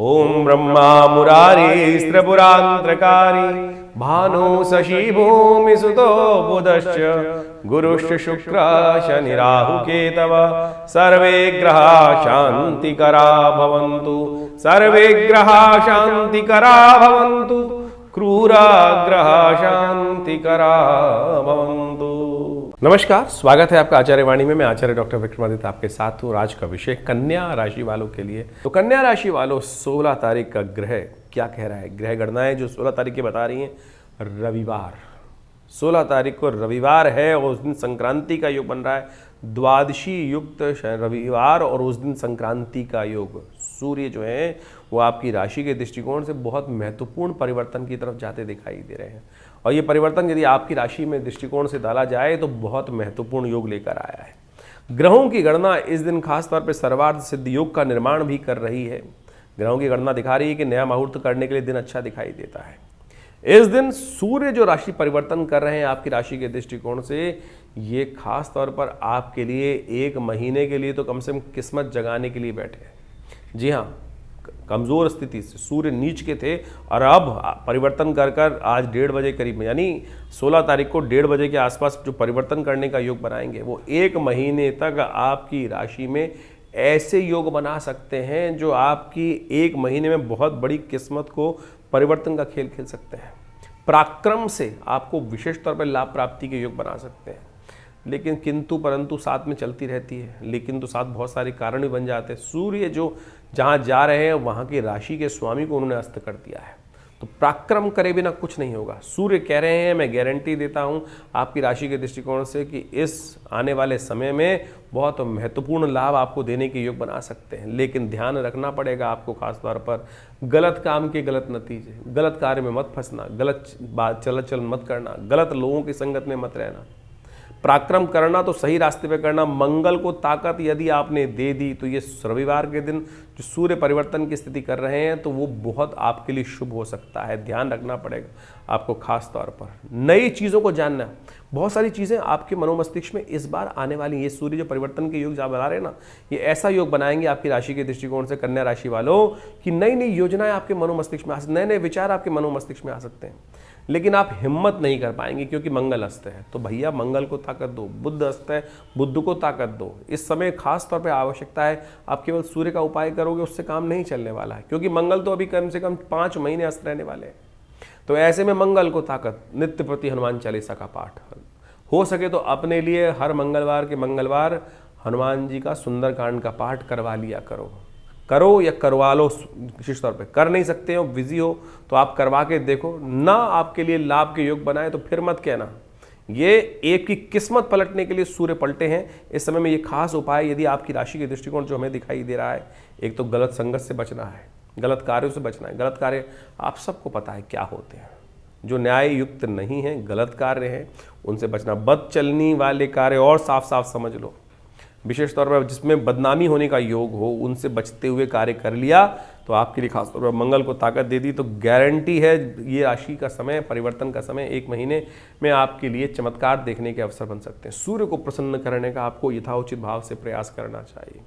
ओम ब्रह्मा मुरारी त्रिपुरांतकारी भानु शशि भूमि सुतो बुधश्च गुरुश्च शुक्र शनि राहु केतव सर्वे ग्रहा शांतिकरा भवन्तु सर्वे ग्रहा शांतिकरा भवन्तु क्रूरा ग्रहा शांतिकरा भवन्तु। नमस्कार, स्वागत है आपका आचार्य वाणी में। मैं आचार्य डॉक्टर विक्रमादित्य आपके साथ हूँ और आज का विषय कन्या राशि वालों के लिए। तो कन्या राशि वालों 16 तारीख का ग्रह क्या कह रहा है। ग्रह गणनाएं जो 16 तारीख की बता रही हैं, रविवार 16 तारीख को रविवार है और उस दिन संक्रांति का योग बन रहा है। द्वादशी युक्त रविवार और उस दिन संक्रांति का योग। सूर्य जो है वो आपकी राशि के दृष्टिकोण से बहुत महत्वपूर्ण परिवर्तन की तरफ जाते दिखाई दे रहे हैं और ये परिवर्तन यदि आपकी राशि में दृष्टिकोण से डाला जाए तो बहुत महत्वपूर्ण योग लेकर आया है। ग्रहों की गणना इस दिन खासतौर पर सर्वार्थ सिद्ध योग का निर्माण भी कर रही है। ग्रहों की गणना दिखा रही है कि नया मुहूर्त करने के लिए दिन अच्छा दिखाई देता है। इस दिन सूर्य जो राशि परिवर्तन कर रहे हैं आपकी राशि के दृष्टिकोण से, ये खास तौर पर आपके लिए 1 महीने के लिए तो कम से कम किस्मत जगाने के लिए बैठे हैं। जी हाँ, कमज़ोर स्थिति से सूर्य नीच के थे और अब परिवर्तन कर कर आज 1:30 बजे करीब में, यानी 16 तारीख को 1:30 बजे के आसपास जो परिवर्तन करने का योग बनाएंगे वो 1 महीने तक आपकी राशि में ऐसे योग बना सकते हैं जो आपकी 1 महीने में बहुत बड़ी किस्मत को परिवर्तन का खेल खेल सकते हैं। पराक्रम से आपको विशेष तौर पर लाभ प्राप्ति के योग बना सकते हैं। लेकिन किंतु परंतु साथ में चलती रहती है, लेकिन तो साथ बहुत सारे कारण भी बन जाते हैं। सूर्य जो जहाँ जा रहे हैं वहाँ की राशि के स्वामी को उन्होंने अस्त कर दिया है, तो पराक्रम करे बिना कुछ नहीं होगा। सूर्य कह रहे हैं, मैं गारंटी देता हूँ आपकी राशि के दृष्टिकोण से कि इस आने वाले समय में बहुत महत्वपूर्ण लाभ आपको देने के योग बना सकते हैं। लेकिन ध्यान रखना पड़ेगा आपको खास तौर पर गलत काम के गलत नतीजे, गलत कार्य में मत फंसना, गलत बात चल मत करना, गलत लोगों की संगत में मत रहना। पराक्रम करना तो सही रास्ते पे करना। मंगल को ताकत यदि आपने दे दी तो ये रविवार के दिन जो सूर्य परिवर्तन की स्थिति कर रहे हैं तो वो बहुत आपके लिए शुभ हो सकता है। ध्यान रखना पड़ेगा आपको खास तौर पर। नई चीज़ों को जानना, बहुत सारी चीज़ें आपके मनोमस्तिष्क में इस बार आने वाली। ये सूर्य जो परिवर्तन के योग जहाँ बना रहे हैं ना, ये ऐसा योग बनाएंगे आपकी राशि के दृष्टिकोण से कन्या राशि वालों कि नई नई योजनाएं आपके मनोमस्तिष्क में आ सकती, नए नए विचार आपके मनोमस्तिष्क में आ सकते हैं। लेकिन आप हिम्मत नहीं कर पाएंगे क्योंकि मंगल अस्त है। तो भैया मंगल को ताकत दो, बुध अस्त है, बुध को ताकत दो। इस समय खास तौर पे आवश्यकता है आप केवल सूर्य का उपाय करोगे उससे काम नहीं चलने वाला है, क्योंकि मंगल तो अभी कम से कम 5 महीने अस्त रहने वाले हैं। तो ऐसे में मंगल को ताकत, नित्य प्रति हनुमान चालीसा का पाठ, हो सके तो अपने लिए हर मंगलवार के मंगलवार हनुमान जी का सुंदरकांड का पाठ करवा लिया करो या करवा लो। विशेष तौर पे कर नहीं सकते हो, बिजी हो, तो आप करवा के देखो ना। आपके लिए लाभ के योग बनाए तो फिर मत कहना। ये एक की किस्मत पलटने के लिए सूर्य पलटे हैं इस समय में। ये खास उपाय यदि आपकी राशि के दृष्टिकोण जो हमें दिखाई दे रहा है, एक तो गलत संगत से बचना है, गलत कार्यों से बचना है। गलत कार्य आप सबको पता है क्या होते हैं, जो न्याय युक्त नहीं है, गलत कार्य हैं, उनसे बचना। बद चलनी वाले कार्य और साफ साफ समझ लो, विशेष तौर पर जिसमें बदनामी होने का योग हो, उनसे बचते हुए कार्य कर लिया तो आपके लिए खासतौर पर मंगल को ताकत दे दी तो गारंटी है ये राशि का समय, परिवर्तन का समय 1 महीने में आपके लिए चमत्कार देखने के अवसर बन सकते हैं। सूर्य को प्रसन्न करने का आपको यथाउचित भाव से प्रयास करना चाहिए।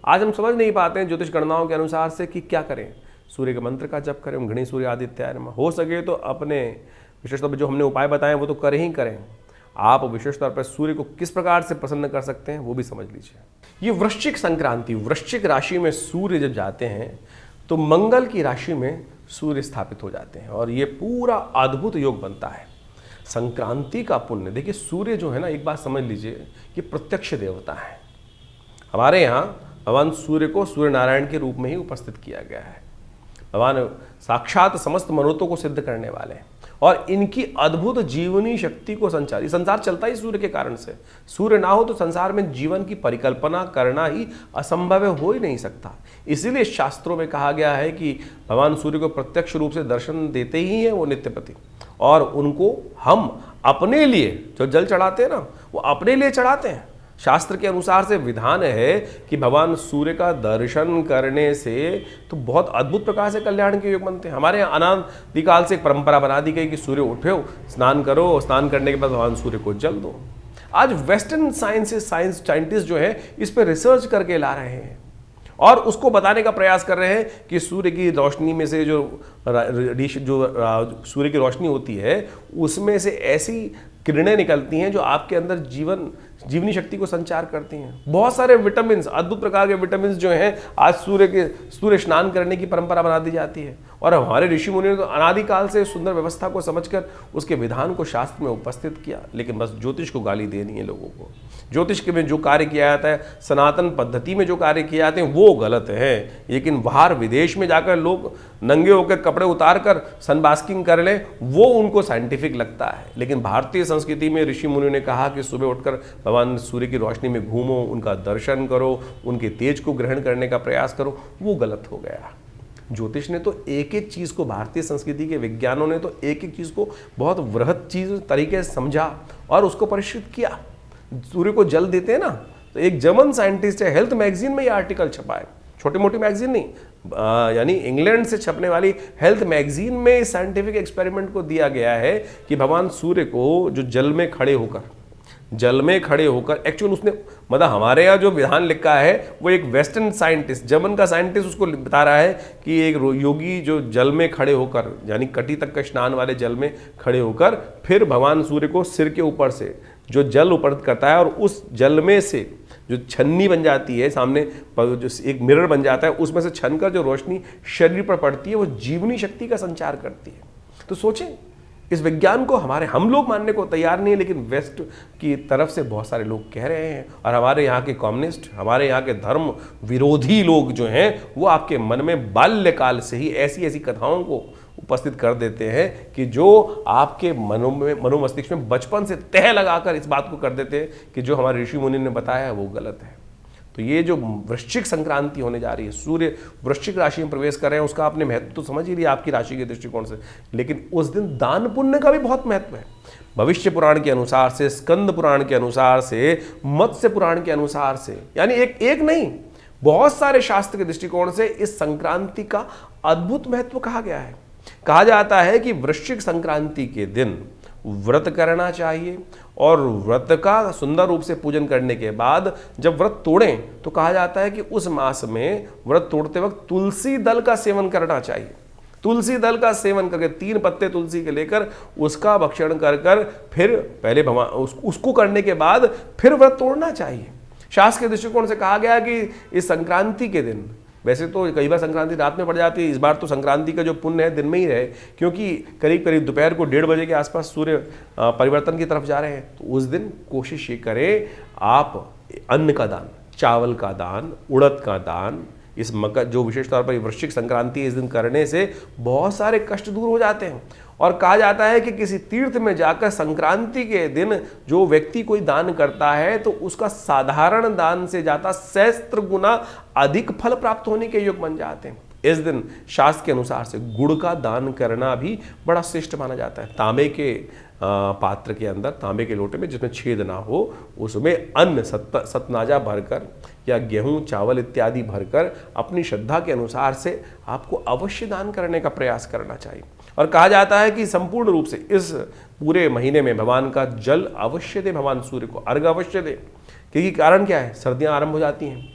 आज हम समझ नहीं पाते हैं ज्योतिष गणनाओं के अनुसार से कि क्या करें। सूर्य के मंत्र का जप करें, घृणी सूर्य आदित्याय नमः। हो सके तो अपने विशेष तौर पर जो हमने उपाय बताए वो तो करें ही करें। आप विशेष तौर पर सूर्य को किस प्रकार से प्रसन्न कर सकते हैं वो भी समझ लीजिए। ये वृश्चिक संक्रांति, वृश्चिक राशि में सूर्य जब जाते हैं तो मंगल की राशि में सूर्य स्थापित हो जाते हैं और ये पूरा अद्भुत योग बनता है। संक्रांति का पुण्य देखिए, सूर्य जो है ना, एक बात समझ लीजिए, ये प्रत्यक्ष देवता है। हमारे यहाँ भगवान सूर्य को सूर्य नारायण के रूप में ही उपस्थित किया गया है। भगवान साक्षात समस्त मनोरथों को सिद्ध करने वाले हैं और इनकी अद्भुत जीवनी शक्ति को संसार चलता ही सूर्य के कारण से। सूर्य ना हो तो संसार में जीवन की परिकल्पना करना ही असंभव हो ही नहीं सकता। इसीलिए शास्त्रों में कहा गया है कि भगवान सूर्य को प्रत्यक्ष रूप से दर्शन देते ही हैं वो नित्यपति, और उनको हम अपने लिए जो जल चढ़ाते हैं ना, वो अपने लिए चढ़ाते हैं। शास्त्र के अनुसार से विधान है कि भगवान सूर्य का दर्शन करने से तो बहुत अद्भुत प्रकार से कल्याण के योग बनते हैं। हमारे यहाँ अनादिकाल से एक परंपरा बना दी गई कि सूर्य उठो, स्नान करो, स्नान करने के बाद भगवान सूर्य को जल दो। आज वेस्टर्न साइंटिस्ट जो है इस पर रिसर्च करके ला रहे हैं और उसको बताने का प्रयास कर रहे हैं कि सूर्य की रोशनी में से जो सूर्य की रोशनी होती है उसमें से ऐसी किरणें निकलती हैं जो आपके अंदर जीवनी शक्ति को संचार करती हैं। बहुत सारे विटामिन, अद्भुत प्रकार के विटामिन जो हैं, आज सूर्य स्नान करने की परंपरा बना दी जाती है। और हमारे ऋषि मुनि ने तो अनादिकाल से सुंदर व्यवस्था को समझकर उसके विधान को शास्त्र में उपस्थित किया, लेकिन बस ज्योतिष को गाली देनी है लोगों को। ज्योतिष के में जो कार्य किया जाता है, सनातन पद्धति में जो कार्य किए जाते हैं वो गलत है, लेकिन बाहर विदेश में जाकर लोग नंगे होकर कपड़े उतार कर सनबास्किंग कर लें वो उनको साइंटिफिक लगता है। लेकिन भारतीय संस्कृति में ऋषि मुनि ने कहा कि सुबह उठकर भगवान सूर्य की रोशनी में घूमो, उनका दर्शन करो, उनके तेज को ग्रहण करने का प्रयास करो, वो गलत हो गया। ज्योतिष ने तो एक एक चीज़ को, भारतीय संस्कृति के विज्ञानों ने तो एक एक चीज़ को बहुत वृहत चीज़ तरीके से समझा और उसको परिष्कृत किया। सूर्य को जल देते हैं ना, तो एक जर्मन साइंटिस्ट है, हेल्थ मैगजीन में ये आर्टिकल छपा है, छोटी मोटी मैगजीन नहीं, यानी इंग्लैंड से छपने वाली हेल्थ मैगजीन में साइंटिफिक एक्सपेरिमेंट को दिया गया है कि भगवान सूर्य को जो जल में खड़े होकर एक्चुअल उसने, मतलब हमारे यहाँ जो विधान लिखा है वो एक वेस्टर्न साइंटिस्ट, जर्मन का साइंटिस्ट उसको बता रहा है कि एक योगी जो जल में खड़े होकर, यानी कटी तक का स्नान वाले जल में खड़े होकर, फिर भगवान सूर्य को सिर के ऊपर से जो जल ऊपर करता है और उस जल में से जो छन्नी बन जाती है, सामने जो एक मिरर बन जाता है, उसमें से छनकर जो रोशनी शरीर पर पड़ती है वो जीवनी शक्ति का संचार करती है। तो सोचें, इस विज्ञान को हम लोग मानने को तैयार नहीं है, लेकिन वेस्ट की तरफ से बहुत सारे लोग कह रहे हैं, और हमारे यहाँ के कम्युनिस्ट, हमारे यहाँ के धर्म विरोधी लोग जो हैं वो आपके मन में बाल्यकाल से ही ऐसी ऐसी कथाओं को उपस्थित कर देते हैं कि जो आपके मनोमस्तिष्क में बचपन से तह लगाकर इस बात को कर देते हैं कि जो हमारे ऋषि मुनि ने बताया है वो गलत है। तो ये जो वृश्चिक संक्रांति होने जा रही है, सूर्य वृश्चिक राशि में प्रवेश कर रहे हैं, उसका आपने महत्व तो समझ ही लिया आपकी राशि के दृष्टिकोण से, लेकिन उस दिन दान पुण्य का भी बहुत महत्व है। भविष्य पुराण के अनुसार से, स्कंद पुराण के अनुसार से, मत्स्य पुराण के अनुसार से, यानी एक नहीं, बहुत सारे शास्त्र के दृष्टिकोण से इस संक्रांति का अद्भुत महत्व कहा गया है। कहा जाता है कि वृश्चिक संक्रांति के दिन व्रत करना चाहिए, और व्रत का सुंदर रूप से पूजन करने के बाद जब व्रत तोड़ें तो कहा जाता है कि उस मास में व्रत तोड़ते वक्त तुलसी दल का सेवन करना चाहिए। तुलसी दल का सेवन करके 3 पत्ते तुलसी के लेकर उसका भक्षण कर फिर पहले उसको करने के बाद फिर व्रत तोड़ना चाहिए। शास्त्र के दृष्टिकोण से कहा गया कि इस संक्रांति के दिन, वैसे तो कई बार संक्रांति रात में पड़ जाती है, इस बार तो संक्रांति का जो पुण्य है दिन में ही रहे, क्योंकि करीब करीब दोपहर को 1:30 बजे के आसपास सूर्य परिवर्तन की तरफ जा रहे हैं। तो उस दिन कोशिश ये करें आप अन्न का दान, चावल का दान, उड़द का दान, इस मकर जो विशेष तौर पर वृश्चिक संक्रांति इस दिन करने से बहुत सारे कष्ट दूर हो जाते हैं। और कहा जाता है कि किसी तीर्थ में जाकर संक्रांति के दिन जो व्यक्ति कोई दान करता है तो उसका साधारण दान से जाता सहस्त्र गुना अधिक फल प्राप्त होने के योग बन जाते हैं। इस दिन शास्त्र के अनुसार से गुड़ का दान करना भी बड़ा श्रेष्ठ माना जाता है। तांबे के पात्र के अंदर, तांबे के लोटे में जिसमें छेद ना हो, उसमें अन्न सतनाजा भरकर या गेहूं चावल इत्यादि भरकर अपनी श्रद्धा के अनुसार से आपको अवश्य दान करने का प्रयास करना चाहिए। और कहा जाता है कि संपूर्ण रूप से इस पूरे महीने में भगवान का जल अवश्य दे, भगवान सूर्य को अर्घ अवश्य दे, क्योंकि कारण क्या है, सर्दियां आरंभ हो जाती हैं।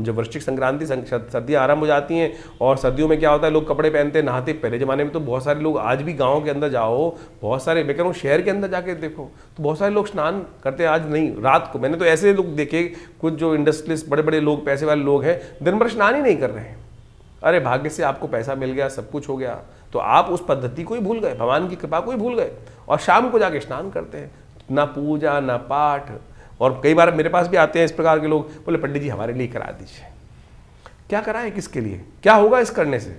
जब वृश्चिक संक्रांति सर्दियां आरंभ हो जाती हैं, और सर्दियों में क्या होता है, लोग कपड़े पहनते हैं, नहाते। पहले ज़माने में तो बहुत सारे लोग, आज भी गाँव के अंदर जाओ, बहुत सारे, मैं कह रहा हूँ शहर के अंदर जाके देखो तो बहुत सारे लोग स्नान करते हैं। आज नहीं, रात को मैंने तो ऐसे लोग देखे, कुछ जो इंडस्ट्रियलिस्ट बड़े बड़े लोग, पैसे वाले लोग हैं, दिन भर स्नान ही नहीं कर रहे हैं। अरे भाग्य से आपको पैसा मिल गया, सब कुछ हो गया, तो आप उस पद्धति को ही भूल गए, भगवान की कृपा को ही भूल गए, और शाम को जाके स्नान करते हैं, ना पूजा ना पाठ। और कई बार मेरे पास भी आते हैं इस प्रकार के लोग, बोले पंडित जी हमारे लिए करा दीजिए। क्या कराएं, किसके लिए, क्या होगा इस करने से,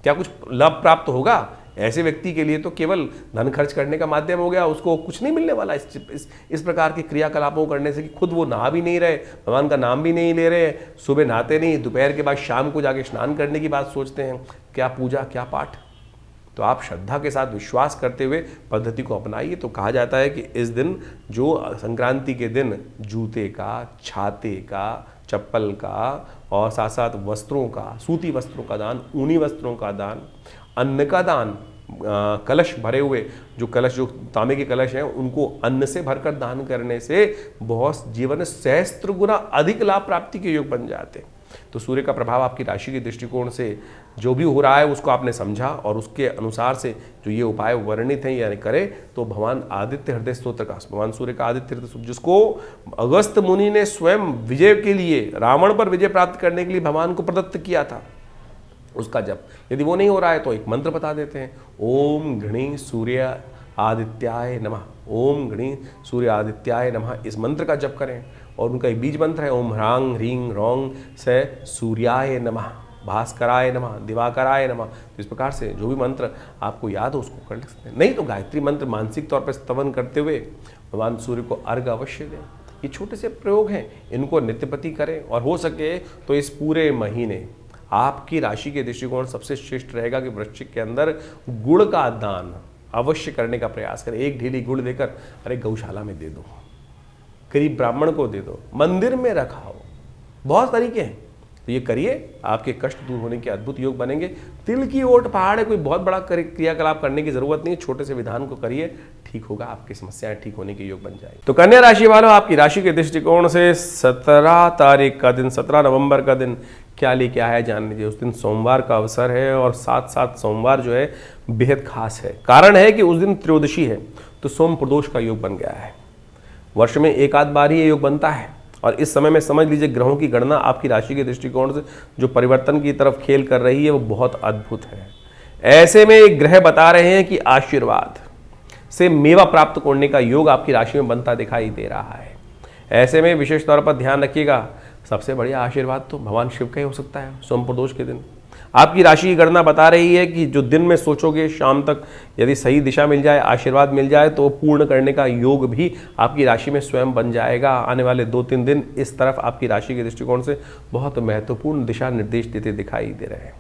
क्या कुछ लाभ प्राप्त होगा? ऐसे व्यक्ति के लिए तो केवल धन खर्च करने का माध्यम हो गया, उसको कुछ नहीं मिलने वाला इस प्रकार के क्रियाकलापों करने से, कि खुद वो नहा भी नहीं रहे, भगवान का नाम भी नहीं ले रहे, सुबह नहाते नहीं, दोपहर के बाद शाम को जाके स्नान करने की बात सोचते हैं। क्या पूजा, क्या पाठ? तो आप श्रद्धा के साथ विश्वास करते हुए पद्धति को अपनाइए। तो कहा जाता है कि इस दिन, जो संक्रांति के दिन, जूते का, छाते का, चप्पल का, और साथ साथ वस्त्रों का, सूती वस्त्रों का दान, ऊनी वस्त्रों का दान, अन्न का दान, कलश भरे हुए जो तांबे के कलश हैं उनको अन्न से भरकर दान करने से बहुत जीवन में सहस्त्र गुना अधिक लाभ प्राप्ति के योग बन जाते हैं। तो सूर्य का प्रभाव आपकी राशि के दृष्टिकोण से जो भी हो रहा है उसको आपने समझा और उसके अनुसार से जो ये उपाय वर्णित हैं यानी करे, तो भगवान आदित्य हृदय स्तोत्र का, भगवान सूर्य का आदित्य हृदय स्तोत्र, जिसको अगस्त मुनि ने स्वयं विजय के लिए, रावण पर विजय प्राप्त करने के लिए भगवान को प्रदत्त किया था, उसका जप। यदि वो नहीं हो रहा है तो एक मंत्र बता देते हैं, ओम घृणी सूर्य आदित्याय नमः, ओम घृणी सूर्य आदित्याय नमः, इस मंत्र का जप करें। और उनका एक बीज मंत्र है, ओम ह्रांग ह्रीं रौंग से सूर्याय नमः, भास्कराय नमः, दिवाकराय नमः। तो इस प्रकार से जो भी मंत्र आपको याद हो उसको कर सकते हैं। नहीं तो गायत्री मंत्र मानसिक तौर पर स्तवन करते हुए भगवान सूर्य को अर्घ अवश्य दें। ये छोटे से प्रयोग हैं, इनको नित्यपति करें। और हो सके तो इस पूरे महीने आपकी राशि के दृष्टिकोण सबसे श्रेष्ठ रहेगा कि वृश्चिक के अंदर गुड़ का दान अवश्य करने का प्रयास करें। एक ढीली गुड़ देकर अरे गौशाला में दे दो, गरीब ब्राह्मण को दे दो, मंदिर में रखाओ, बहुत तरीके हैं। तो ये करिए, आपके कष्ट दूर होने के अद्भुत योग बनेंगे। तिल की ओट पहाड़ है, कोई बहुत बड़ा क्रियाकलाप करने की जरूरत नहीं है, छोटे से विधान को करिए, ठीक होगा, आपकी समस्याएं ठीक होने के योग बन जाएंगे। तो कन्या राशि वालों, आपकी राशि के दृष्टिकोण से 17 तारीख का दिन, 17 नवंबर का दिन क्या लेके आया जान लीजिए। उस दिन सोमवार का अवसर है और साथ साथ सोमवार जो है बेहद खास है। कारण है कि उस दिन त्रयोदशी है, तो सोम प्रदोष का योग बन गया है। वर्ष में एक आध बार ही ये योग बनता है और इस समय में समझ लीजिए ग्रहों की गणना आपकी राशि के दृष्टिकोण से जो परिवर्तन की तरफ खेल कर रही है वो बहुत अद्भुत है। ऐसे में एक ग्रह बता रहे हैं कि आशीर्वाद से मेवा प्राप्त करने का योग आपकी राशि में बनता दिखाई दे रहा है। ऐसे में विशेष तौर पर ध्यान रखिएगा, सबसे बढ़िया आशीर्वाद तो भगवान शिव का ही हो सकता है सोम प्रदोष के दिन। आपकी राशि की गणना बता रही है कि जो दिन में सोचोगे शाम तक यदि सही दिशा मिल जाए, आशीर्वाद मिल जाए, तो पूर्ण करने का योग भी आपकी राशि में स्वयं बन जाएगा। आने वाले 2-3 दिन इस तरफ आपकी राशि के दृष्टिकोण से बहुत महत्वपूर्ण दिशा निर्देश देते दिखाई दे रहे हैं।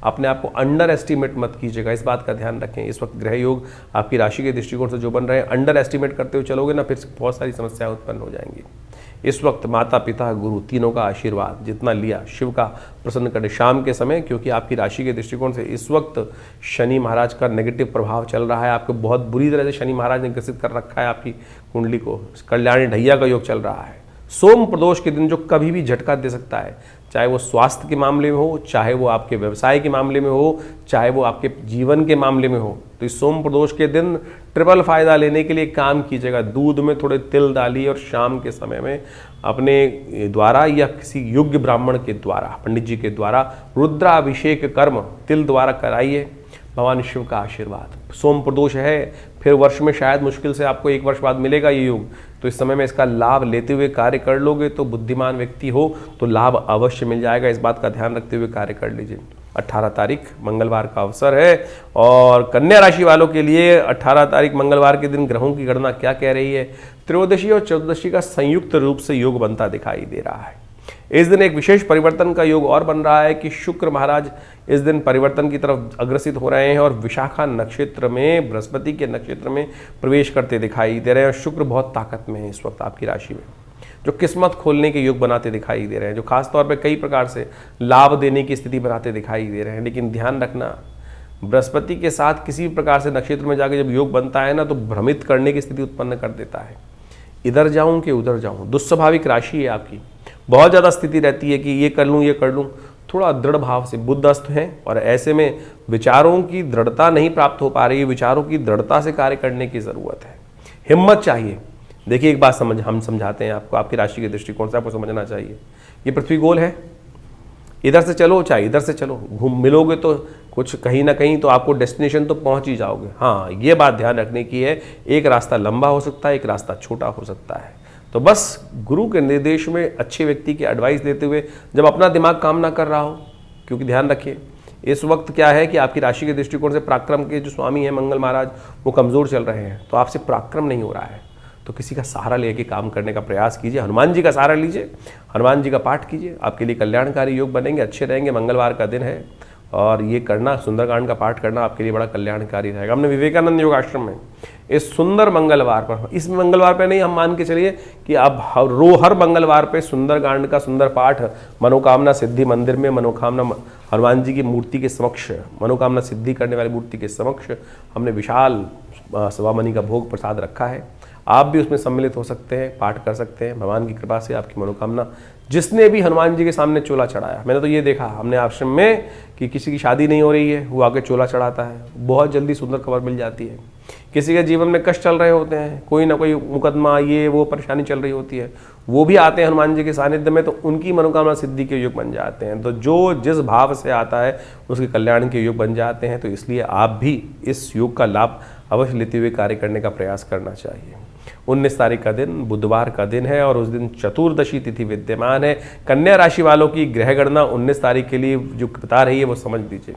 अपने आप को अंडर एस्टिमेट मत कीजिएगा, इस बात का ध्यान रखें। इस वक्त ग्रह योग आपकी राशि के दृष्टिकोण से जो बन रहे हैं, अंडर एस्टिमेट करते हुए चलोगे ना, फिर बहुत सारी समस्याएं उत्पन्न हो जाएंगी। इस वक्त माता पिता गुरु तीनों का आशीर्वाद जितना लिया शिव का प्रसन्न करें शाम के समय, क्योंकि आपकी राशि के दृष्टिकोण से इस वक्त शनि महाराज का नेगेटिव प्रभाव चल रहा है। आपको बहुत बुरी तरह से शनि महाराज ने ग्रसित कर रखा है आपकी कुंडली को। कल्याणी ढैया का योग चल रहा है। सोम प्रदोष के दिन जो कभी भी झटका दे सकता है, चाहे वो स्वास्थ्य के मामले में हो, चाहे वो आपके व्यवसाय के मामले में हो, चाहे वो आपके जीवन के मामले में हो। तो इस सोम प्रदोष के दिन ट्रिपल फायदा लेने के लिए काम कीजिएगा। दूध में थोड़े तिल डालिए और शाम के समय में अपने द्वारा या किसी योग्य ब्राह्मण के द्वारा, पंडित जी के द्वारा रुद्राभिषेक कर्म तिल द्वारा कराइए। भगवान शिव का आशीर्वाद। सोम प्रदोष है, फिर वर्ष में शायद मुश्किल से आपको 1 वर्ष बाद मिलेगा ये योग, तो इस समय में इसका लाभ लेते हुए कार्य कर लोगे तो बुद्धिमान व्यक्ति हो तो लाभ अवश्य मिल जाएगा। इस बात का ध्यान रखते हुए कार्य कर लीजिए। 18 तारीख मंगलवार का अवसर है और कन्या राशि वालों के लिए 18 तारीख मंगलवार के दिन ग्रहों की गणना क्या कह रही है, त्रयोदशी और चतुर्दशी का संयुक्त रूप से योग बनता दिखाई दे रहा है। इस दिन एक विशेष परिवर्तन का योग और बन रहा है कि शुक्र महाराज इस दिन परिवर्तन की तरफ अग्रसित हो रहे हैं और विशाखा नक्षत्र में, बृहस्पति के नक्षत्र में प्रवेश करते दिखाई दे रहे हैं। शुक्र बहुत ताकत में है इस वक्त आपकी राशि में, जो किस्मत खोलने के योग बनाते दिखाई दे रहे हैं, जो खासतौर पर कई प्रकार से लाभ देने की स्थिति बनाते दिखाई दे रहे हैं। लेकिन ध्यान रखना, बृहस्पति के साथ किसी भी प्रकार से नक्षत्र में जाकर जब योग बनता है ना, तो भ्रमित करने की स्थिति उत्पन्न कर देता है। इधर जाऊं कि उधर जाऊं, दुस्वाभाविक राशि है आपकी। बहुत ज़्यादा स्थिति रहती है कि ये कर लूँ, ये कर लूँ। थोड़ा दृढ़ भाव से बुद्धस्त हैं और ऐसे में विचारों की दृढ़ता नहीं प्राप्त हो पा रही है। विचारों की दृढ़ता से कार्य करने की ज़रूरत है, हिम्मत चाहिए। देखिए एक बात हम समझाते हैं आपको, आपकी राशि के दृष्टिकोण से आपको समझना चाहिए। ये पृथ्वी गोल है, इधर से चलो चाहे इधर से चलो, घूम मिलोगे तो कुछ कहीं ना कहीं तो आपको डेस्टिनेशन तो पहुंच ही जाओगे। हाँ, ये बात ध्यान रखने की है, एक रास्ता लंबा हो सकता है, एक रास्ता छोटा हो सकता है। तो बस गुरु के निर्देश में अच्छे व्यक्ति की एडवाइस देते हुए जब अपना दिमाग काम ना कर रहा हो, क्योंकि ध्यान रखिए इस वक्त क्या है कि आपकी राशि के दृष्टिकोण से पराक्रम के जो स्वामी हैं मंगल महाराज, वो कमज़ोर चल रहे हैं, तो आपसे पराक्रम नहीं हो रहा है। तो किसी का सहारा लेके काम करने का प्रयास कीजिए। हनुमान जी का सहारा लीजिए, हनुमान जी का पाठ कीजिए, आपके लिए कल्याणकारी योग बनेंगे, अच्छे रहेंगे। मंगलवार का दिन है और ये करना, सुंदरकांड का पाठ करना आपके लिए बड़ा कल्याणकारी रहेगा। हमने विवेकानंद योग आश्रम में इस सुंदर मंगलवार पर, इस मंगलवार पर नहीं, हम मान के चलिए कि अब हर मंगलवार पे सुंदरकांड का सुंदर पाठ मनोकामना सिद्धि मंदिर में, मनोकामना हनुमान जी की मूर्ति के समक्ष, मनोकामना सिद्धि करने वाली मूर्ति के समक्ष हमने विशाल सवामणि का भोग प्रसाद रखा है। आप भी उसमें सम्मिलित हो सकते हैं, पाठ कर सकते हैं। भगवान की कृपा से आपकी मनोकामना जिसने भी हनुमान जी के सामने चोला चढ़ाया, मैंने तो ये देखा हमने आश्रम में कि किसी की शादी नहीं हो रही है, वो आके चोला चढ़ाता है, बहुत जल्दी सुंदर खबर मिल जाती है। किसी के जीवन में कष्ट चल रहे होते हैं, कोई ना कोई मुकदमा, ये वो परेशानी चल रही होती है, वो भी आते हैं हनुमान जी के सानिध्य में, तो उनकी मनोकामना सिद्धि के योग बन जाते हैं। तो जो जिस भाव से आता है उसके कल्याण के योग बन जाते हैं। तो इसलिए आप भी इस योग का लाभ अवश्य लेते हुए कार्य करने का प्रयास करना चाहिए। 19 तारीख का दिन बुधवार का दिन है और उस दिन चतुर्दशी तिथि विद्यमान है। कन्या राशि वालों की ग्रह गणना 19 तारीख के लिए जो बता रही है वो समझ लीजिए,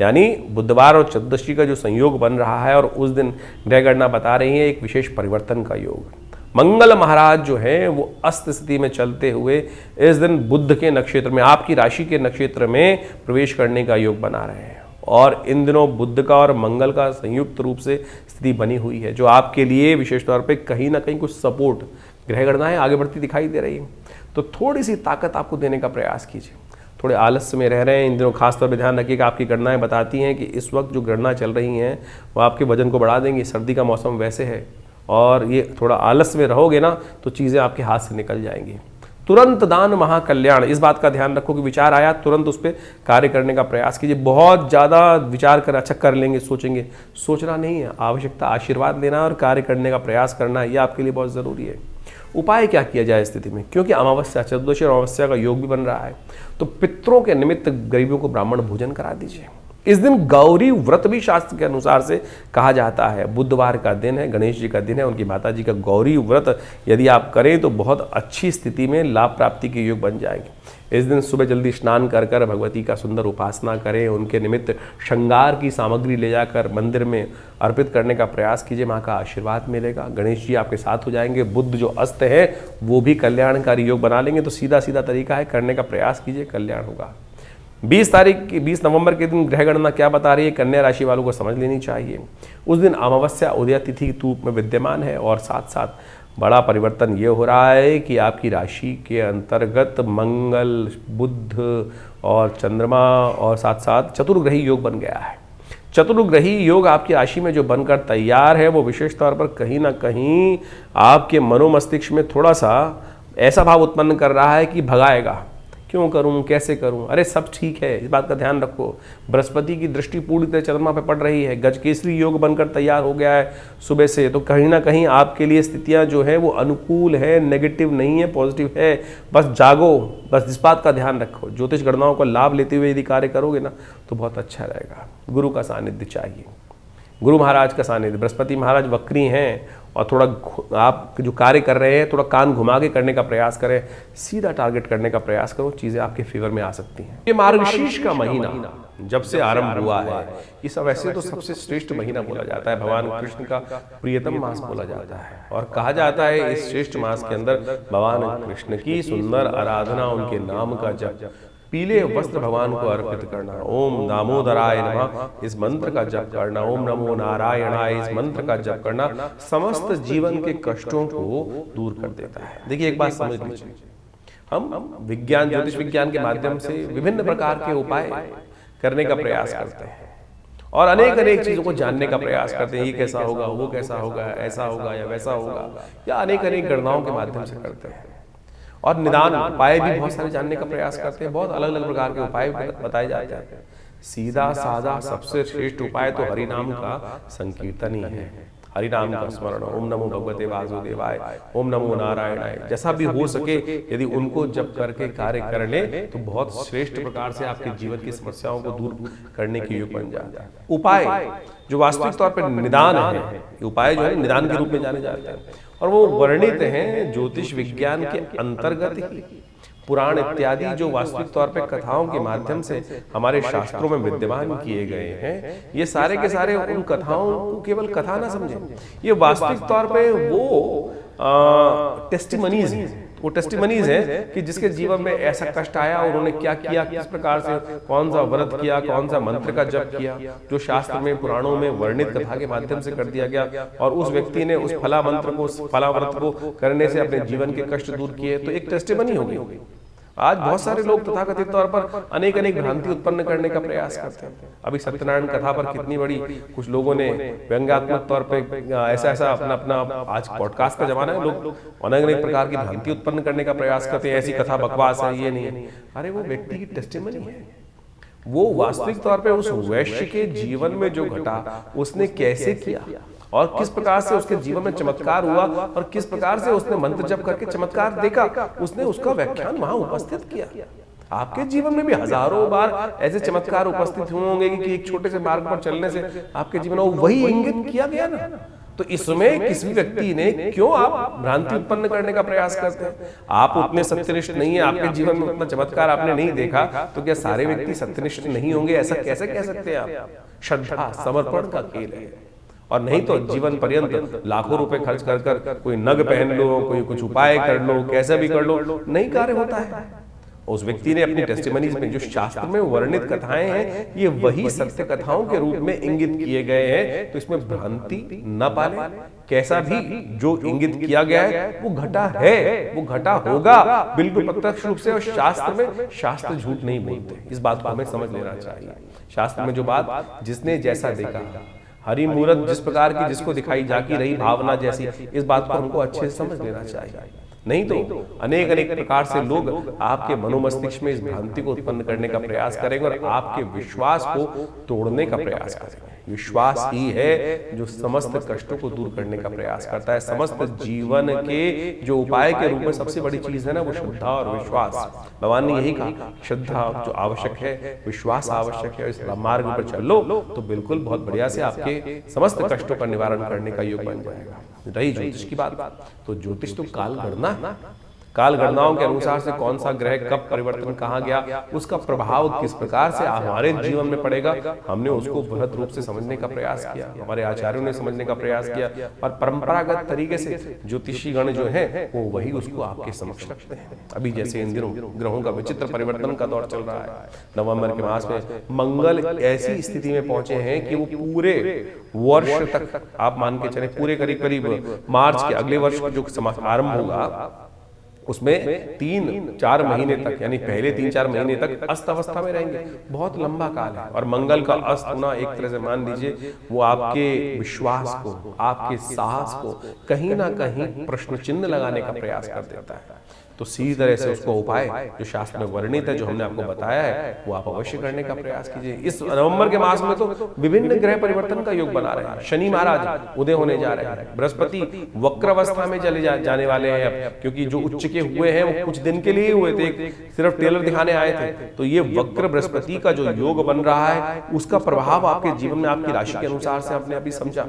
यानी बुधवार और चतुर्दशी का जो संयोग बन रहा है और उस दिन ग्रह गणना बता रही है एक विशेष परिवर्तन का योग। मंगल महाराज जो है वो अस्त स्थिति में चलते हुए इस दिन बुध के नक्षत्र में, आपकी राशि के नक्षत्र में प्रवेश करने का योग बना रहे हैं। और इन दिनों बुध का और मंगल का संयुक्त रूप से स्थिति बनी हुई है, जो आपके लिए विशेष तौर पे कहीं ना कहीं कुछ सपोर्ट, ग्रह गणनाएं आगे बढ़ती दिखाई दे रही है। तो थोड़ी सी ताकत आपको देने का प्रयास कीजिए। थोड़े आलस्य में रह रहे हैं इन दिनों, खासतौर पर ध्यान रखिएगा, आपकी गणनाएं बताती हैं कि इस वक्त जो गणना चल रही हैं वो आपके वजन को बढ़ा देंगी। सर्दी का मौसम वैसे है और ये थोड़ा आलस्य में रहोगे ना तो चीज़ें आपके हाथ से निकल जाएंगी। तुरंत दान महाकल्याण, इस बात का ध्यान रखो कि विचार आया तुरंत उस पर कार्य करने का प्रयास कीजिए। बहुत ज़्यादा विचार कर अच्छा कर लेंगे, सोचेंगे, सोचना नहीं है, आवश्यकता आशीर्वाद लेना और कार्य करने का प्रयास करना, ये आपके लिए बहुत ज़रूरी है। उपाय क्या किया जाए स्थिति में, क्योंकि अमावस्या, चतुर्दशी और अमावस्या का योग भी बन रहा है, तो पितरों के निमित्त गरीबों को ब्राह्मण भोजन करा दीजिए। इस दिन गौरी व्रत भी शास्त्र के अनुसार से कहा जाता है। बुधवार का दिन है, गणेश जी का दिन है, उनकी माता जी का गौरी व्रत यदि आप करें तो बहुत अच्छी स्थिति में लाभ प्राप्ति के योग बन जाएंगे। इस दिन सुबह जल्दी स्नान कर कर भगवती का सुंदर उपासना करें, उनके निमित्त श्रृंगार की सामग्री ले जाकर मंदिर में अर्पित करने का प्रयास कीजिए, माँ का आशीर्वाद मिलेगा, गणेश जी आपके साथ हो जाएंगे। बुध जो अस्त है वो भी कल्याणकारी योग बना लेंगे। तो सीधा सीधा तरीका है, करने का प्रयास कीजिए, कल्याण होगा। 20 नवंबर के दिन ग्रह गणना क्या बता रही है, कन्या राशि वालों को समझ लेनी चाहिए। उस दिन अमावस्या उदय तिथि के रूप में विद्यमान है और साथ साथ बड़ा परिवर्तन ये हो रहा है कि आपकी राशि के अंतर्गत मंगल, बुध और चंद्रमा और साथ साथ चतुर्ग्रही योग बन गया है। चतुर्ग्रही योग आपकी राशि में जो बनकर तैयार है वो विशेष तौर पर कहीं ना कहीं आपके मनोमस्तिष्क में थोड़ा सा ऐसा भाव उत्पन्न कर रहा है कि भगाएगा, क्यों करूं, कैसे करूं, अरे सब ठीक है, इस बात का ध्यान रखो। बृहस्पति की दृष्टि पूरी तरह चंद्रमा पे पड़ रही है, गजकेसरी योग बनकर तैयार हो गया है सुबह से, तो कहीं ना कहीं आपके लिए स्थितियां जो है वो अनुकूल है, नेगेटिव नहीं है, पॉजिटिव है। बस जागो, बस इस बात का ध्यान रखो। ज्योतिष गणनाओं का लाभ लेते हुए यदि कार्य करोगे ना तो बहुत अच्छा रहेगा। गुरु का सानिध्य चाहिए, गुरु महाराज का सानिध्य। बृहस्पति महाराज वक्री हैं और थोड़ा आप जो कार्य कर रहे हैं थोड़ा कान घुमा के करने का प्रयास करें, सीधा टारगेट करने का प्रयास करो, चीज़ें आपके फेवर में आ सकती हैं। ये मार्गशीर्ष का महीना जब से आरंभ हुआ है, ये सब वैसे तो सबसे श्रेष्ठ महीना बोला जाता है, भगवान कृष्ण का प्रियतम मास बोला जाता है और कहा जाता है इस श्रेष्ठ मास के अंदर भगवान कृष्ण की सुंदर आराधना, उनके नाम का जप, पीले वस्त्र भगवान को अर्पित करना, ओम दामोदराय नमः इस मंत्र का जप करना, ओम नमो नारायणाय इस मंत्र का जप करना समस्त जीवन के कष्टों को दूर कर देता है। देखिए एक बात समझ लीजिए, हम विज्ञान, ज्योतिष विज्ञान के माध्यम से विभिन्न प्रकार के उपाय करने का प्रयास करते हैं और अनेक चीजों को जानने का प्रयास करते हैं। ये कैसा होगा, वो कैसा होगा, ऐसा होगा या वैसा होगा, या अनेक गणनाओं के माध्यम से करते हैं और निदान उपाय भी बहुत सारे जानने का प्रयास करते हैं। बहुत अलग अलग प्रकार के उपाय बताए जाते हैं। सीधा साधा सबसे श्रेष्ठ उपाय तो हरि नाम का संकीर्तन ही है, हरि नाम का स्मरण, ओम नमो भगवते वासुदेवाय, ओम नमो नारायणाय, जैसा भी हो सके यदि उनको जप करके कार्य कर ले तो बहुत श्रेष्ठ प्रकार से आपके जीवन की समस्याओं को दूर करने के योग बन जाता है। उपाय जो वास्तविक तौर पर निदान है, उपाय जो है निदान के रूप में जाने जाते हैं और वो वर्णित हैं ज्योतिष विज्ञान के अंतर्गत ही। पुराण इत्यादि जो वास्तविक तौर पे कथाओं के माध्यम से हमारे शास्त्रों में विद्यमान किए गए हैं, ये सारे के सारे उन कथाओं को केवल कथा ना समझें, ये वास्तविक तौर पे वो टेस्टिमनीज हैं। वो टेस्टिमनीज है कि जिसके जीवन में ऐसा कष्ट आया, उन्होंने क्या किया, किस प्रकार से कौन सा व्रत किया, कौन सा मंत्र का जप किया, जो शास्त्र में पुराणों में वर्णित कथा के माध्यम से कर दिया गया और उस व्यक्ति ने उस फला मंत्र को, फला व्रत को करने से अपने जीवन के कष्ट दूर किए, तो एक टेस्टिमनी होगी। आज बहुत सारे लोग तथाकथित तौर पर अनेक अनेक भ्रांति उत्पन्न करने का प्रयास करते हैं। अभी सत्यनारायण कथा पर कितनी बड़ी कुछ लोगों ने व्यंग्यात्मक तौर पे ऐसा ऐसा अपना अपना, आज पॉडकास्ट का जमाना है, लोग अनेक अनेक प्रकार की भ्रांति उत्पन्न करने का प्रयास करते हैं। ऐसी कथा बकवास है, ये नहीं है। अरे वो व्यक्ति की टेस्टिमनी है, वो वास्तविक तौर पे उस वैश्य के जीवन में जो घटा उसने कैसे किया और किस प्रकार से उसके जीवन में चमत्कार हुआ और किस प्रकार से उसने मंत्र जप करके चमत्कार देखा, उसने उसका व्याख्यान वहां उपस्थित किया। आपके जीवन में भी हजारों बार ऐसे चमत्कार उपस्थित हुए होंगे कि एक छोटे से मार्ग पर चलने से आपके जीवन में वही इंगित किया गया ना। तो इसमें किसी व्यक्ति ने क्यों आप भ्रांति उत्पन्न करने का प्रयास करते हैं? आप उतने सत्यनिष्ठ नहीं है, आपके जीवन में उतना चमत्कार आपने नहीं देखा, तो क्या सारे व्यक्ति सत्यनिष्ठ नहीं होंगे? ऐसा कैसे कह सकते हैं आप? श्रद्धा समर्पण का खेल है। और नहीं तो जीवन पर्यंत लाखों रुपए खर्च कर कर कोई नग पहन लो, कोई कुछ उपाय कर लो, कैसा भी कर लो, नहीं कार्य होता है। उस व्यक्ति ने अपनी टेस्टिमनीज में जो शास्त्र में वर्णित कथाएं हैं, ये वही सत्य कथाओं के रूप में इंगित किए गए हैं। तो इसमें भ्रांति न पाले। कैसा भी जो इंगित किया गया है वो घटा है, वो घटा होगा बिल्कुल प्रत्यक्ष रूप से। और शास्त्र में शास्त्र झूठ नहीं बोलते, इस बात को हमें समझ लेना चाहिए। शास्त्र में जो बात जिसने जैसा देखा, हरि मूरत जिस प्रकार की जिसको दिखाई जाकी रही भावना जैसी, इस बात को हमको अच्छे से समझ लेना चाहिए। नहीं तो अनेक अनेक प्रकार से लोग आपके मनोमस्तिष्क में इस भ्रांति को उत्पन्न करने का प्रयास करेंगे और आपके विश्वास को तोड़ने का प्रयास करेंगे। विश्वास ही है जो समस्त कष्टों को दूर करने का प्रयास करता है। समस्त जीवन के जो उपाय के रूप में सबसे बड़ी चीज है ना, वो श्रद्धा और विश्वास। भगवान ने यही कहा, श्रद्धा जो आवश्यक है, विश्वास आवश्यक है। इस मार्ग पर चल लो तो बिल्कुल बहुत बढ़िया से आपके समस्त कष्टों का निवारण करने का योग बन जाएगा। रही ज्योतिष की बात, तो ज्योतिष तो काल गणना है। काल गणनाओं के अनुसार से कौन सा ग्रह कब परिवर्तन कहाँ गया, उसका प्रभाव किस प्रकार से हमारे जीवन में पड़ेगा, हमने उसको बृहद रूप से समझने का प्रयास किया, हमारे आचार्यों ने समझने का प्रयास किया। और परंपरागत तरीके से ज्योतिषी गण जो है वो वही उसको आपके समक्ष रखते हैं। अभी जैसे इन दिनों ग्रहों का विचित्र परिवर्तन का दौर चल रहा है। नवंबर के मास में मंगल ऐसी स्थिति में पहुंचे हैं कि वो पूरे वर्ष तक आप मान के चले, पूरे करीब करीब मार्च के अगले वर्ष जो आरंभ होगा उसमें 3-4 महीने तक, यानी पहले 3-4 महीने तक अस्त अवस्था में रहेंगे। बहुत लंबा काल है। और मंगल का अस्त होना एक तरह से मान लीजिए वो आपके विश्वास को, आपके साहस को कहीं ना कहीं प्रश्न चिन्ह लगाने का प्रयास कर देता है। तो सीधी तरह से उसको उपाय जो शास्त्र में वर्णित है, जो हमने आपको बताया है, वो आप अवश्य करने का प्रयास कीजिए। इस नवंबर के मास में तो विभिन्न ग्रह परिवर्तन का योग बना रहे हैं। शनि महाराज उदय होने जा रहे हैं, बृहस्पति वक्र अवस्था में चले जाने वाले हैं अब, क्योंकि जो उच्च के हुए हैं वो कुछ दिन के लिए हुए थे, सिर्फ टेलर दिखाने आए थे। तो ये वक्र बृहस्पति का जो योग बन रहा है, उसका प्रभाव आपके जीवन में आपकी राशि के अनुसार से आपने अभी समझा,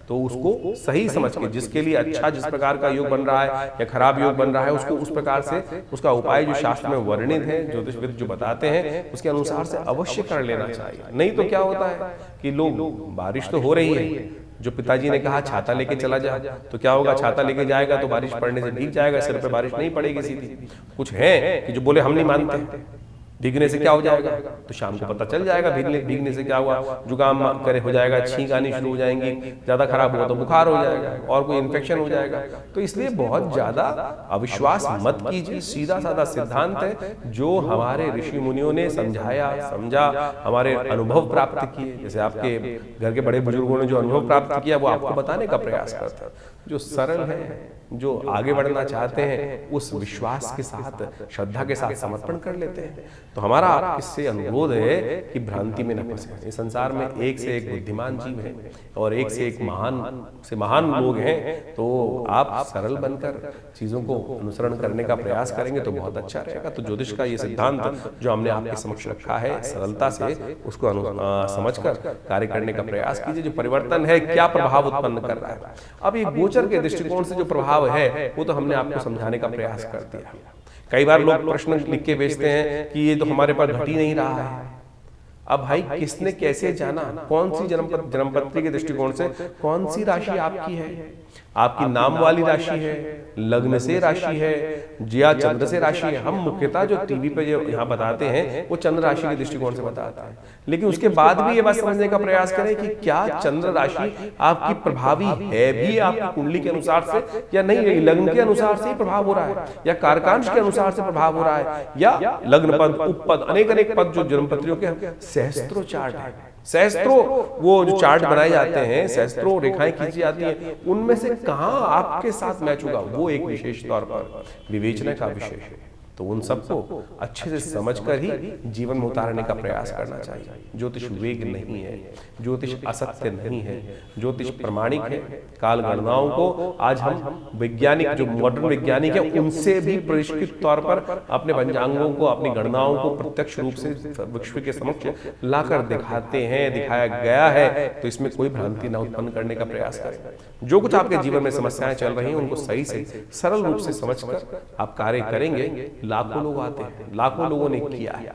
तो उसको सही समझ के जिसके लिए अच्छा जिस प्रकार का योग बन रहा है या खराब योग बन रहा है, उसको उस प्रकार से उसका उपाय जो शास्त्र में वर्णित है, ज्योतिषविद जो बताते हैं, उसके अनुसार से अवश्य कर लेना चाहिए। नहीं तो क्या होता है कि लोग, बारिश तो हो रही है, जो पिताजी ने कहा छाता लेके चला जा, तो क्या होगा, छाता लेके जाएगा तो बारिश पड़ने से भीग जाएगा, सिर पे बारिश नहीं पड़ेगी सीधी। कुछ है कि जो बोले हम नहीं मानते, भीगने से क्या हो जाएगा, तो शाम को पता चल जाएगा भीगने से क्या हुआ, जुकाम करे हो जाएगा, छींक आनी शुरू हो जाएंगी, ज्यादा खराब हुआ तो बुखार हो जाएगा और कोई इन्फेक्शन हो जाएगा। तो इसलिए बहुत ज्यादा अविश्वास मत कीजिए। सीधा साधा सिद्धांत है जो हमारे ऋषि मुनियों ने समझाया, समझा, हमारे अनुभव प्राप्त किए। जैसे आपके घर के बड़े बुजुर्गों ने जो अनुभव प्राप्त किया वो आपको बताने का प्रयास करते हैं। जो सरल है, जो आगे बढ़ना चाहते हैं, उस विश्वास के साथ, श्रद्धा के साथ समर्पण कर लेते हैं। तो हमारा आपसे अनुरोध है कि भ्रांति में न फंसे। इस संसार में एक से एक बुद्धिमान जीव है और एक से एक महान लोग हैं। तो आप सरल बनकर चीजों को अनुसरण करने का प्रयास करेंगे तो बहुत अच्छा रहेगा। तो ज्योतिष का ये सिद्धांत जो हमने आपके समक्ष रखा है, सरलता से उसको समझकर कार्य करने का प्रयास कीजिए। जो परिवर्तन है क्या प्रभाव उत्पन्न कर रहा है, अब ये गोचर के दृष्टिकोण से जो प्रभाव है वो तो हमने आपको समझाने का प्रयास कर दिया। कई बार लोग प्रश्न लिख के भेजते हैं कि ये तो हमारे पास घट ही नहीं रहा है। अब भाई किसने कैसे जाना, कौन सी जन्मपत्री के दृष्टिकोण से कौन सी राशि आपकी है, आपकी नाम वाली राशि है, लग्न से राशि है, या चंद्र से राशि है। हम मुख्यतः जो टीवी पे जो यहाँ बताते हैं वो चंद्र राशि के दृष्टिकोण से बताते हैं, लेकिन उसके बाद भी ये बात समझने का प्रयास करें कि क्या चंद्र राशि आपकी प्रभावी है भी आपकी कुंडली के अनुसार से या नहीं, लग्न के अनुसार से ही प्रभाव हो रहा है, या कारकांश के अनुसार से प्रभाव हो रहा है, या लग्न पद, उपपद, अनेक अनेक पद जो जन्मपत्रियों के सहस्त्रों चार्ट है। सहस्त्रों वो जो चार्ट बनाए जाते हैं, सहस्त्रों रेखाएं खींची जाती हैं, उनमें से कहां आपके साथ मैच होगा वो एक विशेष तौर पर विवेचना का विषय है। तो उन सबको अच्छे से समझकर ही जीवन में उतारने का प्रयास करना चाहिए। ज्योतिष वेग नहीं है, ज्योतिष असत्य नहीं है, ज्योतिष प्रमाणिक है। काल गणनाओं को आज हम वैज्ञानिक, जो मॉडर्न वैज्ञानिक है, उनसे भी परिष्कृत तौर पर अपने पंचांगों को, अपनी गणनाओं को प्रत्यक्ष रूप से विश्व के समक्ष लाकर दिखाते हैं, दिखाया गया है। तो इसमें कोई भ्रांति न उत्पन्न करने का प्रयास करें। जो कुछ आपके जीवन में समस्याएं चल रही हैं उनको सही से सरल रूप से समझकर आप कार्य करेंगे। लाखों लोग आते हैं, लाखों लोगों ने किया है,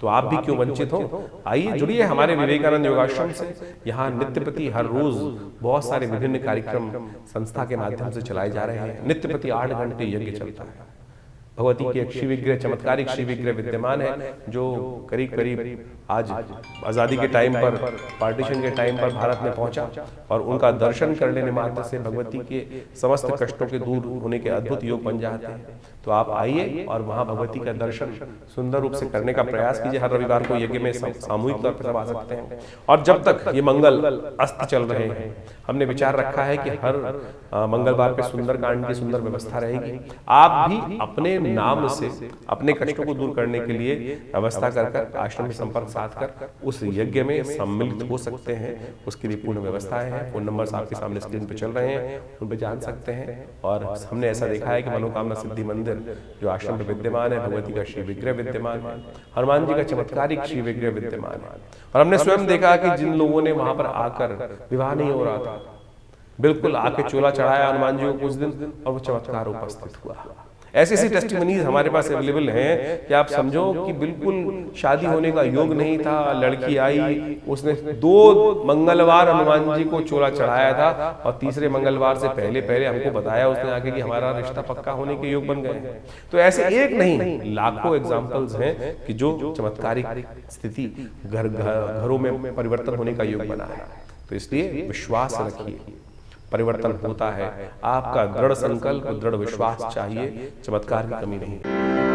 तो आप भी क्यों वंचित हो। आइए जुड़िए हमारे विवेकानंद योगाश्रम से। यहाँ नित्य प्रति हर रोज बहुत सारे विभिन्न कार्यक्रम संस्था के माध्यम से चलाए जा रहे हैं। नित्य प्रति 8 घंटे यज्ञ चलता है। भगवती के एक श्रीविग्रह, चमत्कारिक श्रीविग्रह विद्यमान है, जो करीब करीब आज आज़ादी के टाइम पर, पार्टीशन के टाइम पर भारत में पहुंचा, और उनका दर्शन कर लेने मात्र से भगवती के समस्त कष्टों के दूर होने के अद्भुत योग बन जाते हैं। तो आप आइए और वहां भगवती का दर्शन सुंदर रूप से करने का प्रयास कीजिए। हर रविवार को यज्ञ में सामूहिक तौर पर सब आ सकते हैं। और जब तक ये मंगल अस्त चल रहे हैं, हमने विचार रखा है कि हर मंगलवार पे सुंदर कांड की सुंदर व्यवस्था रहेगी। आप भी अपने नाम से अपने कष्टों को दूर करने के लिए व्यवस्था कर आश्रम में संपर्क साध कर उस यज्ञ में सम्मिलित हो सकते हैं। उसके लिए पूर्ण व्यवस्थाएं हैं। फोन नंबर आपके सामने स्क्रीन पे चल रहे हैं, उन पे जान सकते हैं। और हमने ऐसा देखा है कि मनोकामना सिद्धि मंदिर जो आश्रम में विद्यमान है, भगवती का श्री विग्रह विद्यमान है, हनुमान जी का चमत्कारिक श्री विग्रह विद्यमान है। और हमने स्वयं देखा कि जिन लोगों ने वहां पर आकर, विवाह नहीं हो रहा था, बिल्कुल आके चोला चढ़ाया हनुमान जी को कुछ दिन, और वो चमत्कार उपस्थित हुआ। ऐसी ऐसी टेस्टिमनीज हमारे पास अवेलेबल हैं कि आप समझो कि बिल्कुल शादी होने का योग नहीं था, लड़की आई, उसने 2 मंगलवार हनुमान जी को चोला चढ़ाया था, और तीसरे मंगलवार से पहले पहले हमको बताया उसने आके कि हमारा रिश्ता पक्का होने के योग बन गए हैं। तो ऐसे एक नहीं, लाखों एग्जाम्पल्स हैं कि जो चमत्कारिक स्थिति घरों में परिवर्तन होने का योग बना है। तो इसलिए विश्वास रखिए, परिवर्तन होता है। आपका दृढ़ संकल्प, दृढ़ विश्वास चाहिए, चमत्कार की कमी नहीं।